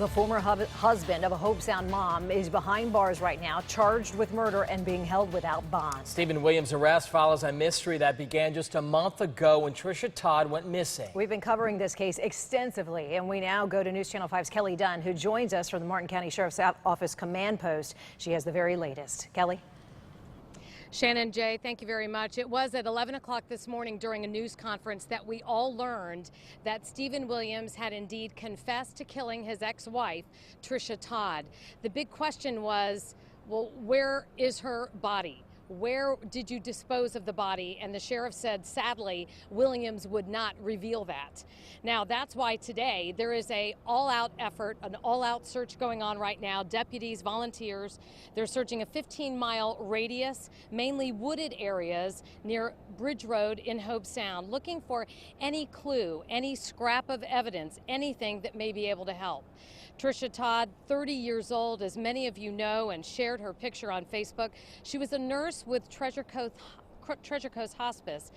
The former husband of a Hobe Sound mom is behind bars right now, charged with murder and being held without bond. Stephen Williams' arrest follows a mystery that began just a month ago when Tricia Todd went missing. We've been covering this case extensively, and we now go to News Channel 5's Kelly Dunn, who joins us from the Martin County Sheriff's Office command post. She has the very latest. Kelly? Shannon, Jay, thank you very much. It was at 11 o'clock this morning during a news conference that we all learned that Stephen Williams had indeed confessed to killing his ex-wife, Tricia Todd. The big question was, well, where is her body? Where did you dispose of the body? And the sheriff said, sadly, Williams would not reveal that. Now, that's why today there is a all-out effort, an all-out search going on right now. Deputies, volunteers, they're searching a 15-mile radius, mainly wooded areas near Bridge Road in Hobe Sound, looking for any clue, any scrap of evidence, anything that may be able to help. Tricia Todd, 30 years old, as many of you know, and shared her picture on Facebook. She was a nurse with Treasure Coast Hospice.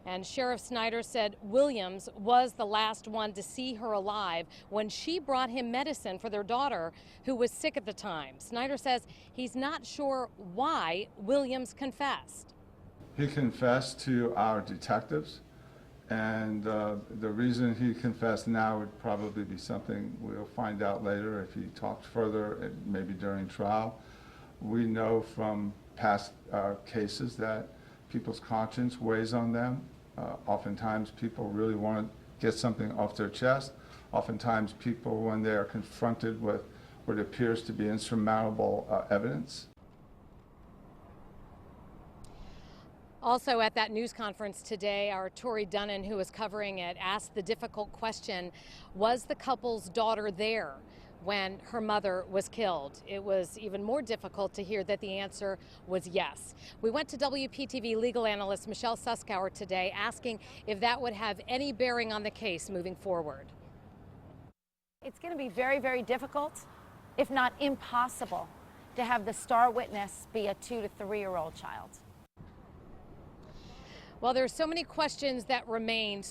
And Sheriff Snyder said Williams was the last one to see her alive when she brought him medicine for their daughter, who was sick at the time. Snyder says he's not sure why Williams confessed. He confessed to our detectives, and the reason he confessed now would probably be something we'll find out later if he talked further, maybe during trial. We know from past cases that people's conscience weighs on them. Oftentimes people really want to get something off their chest. Oftentimes people, when they're confronted with what appears to be insurmountable evidence. Also at that news conference today, our Tori Dunnan, who was covering it, asked the difficult question, was the couple's daughter there when her mother was killed? It was even more difficult to hear that the answer was yes. We went to WPTV legal analyst Michelle Suskauer today asking if that would have any bearing on the case moving forward. It's going to be very, very difficult, if not impossible, to have the star witness be a 2- to 3-year-old child. Well, there's so many questions that remain.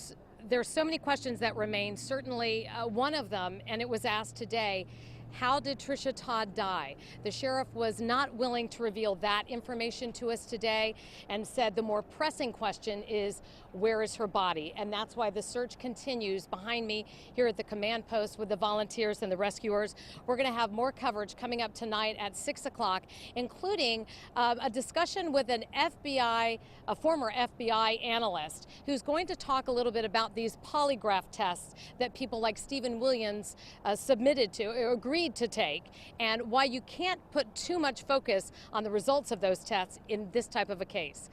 Certainly one of them, and it was asked today, how did Tricia Todd die? The sheriff was not willing to reveal that information to us today and said the more pressing question is, where is her body? And that's why the search continues behind me here at the command post with the volunteers and the rescuers. We're going to have more coverage coming up tonight at 6 o'clock, including a discussion with a former FBI analyst who's going to talk a little bit about these polygraph tests that people like Stephen Williams agreed to take, and why you can't put too much focus on the results of those tests in this type of a case.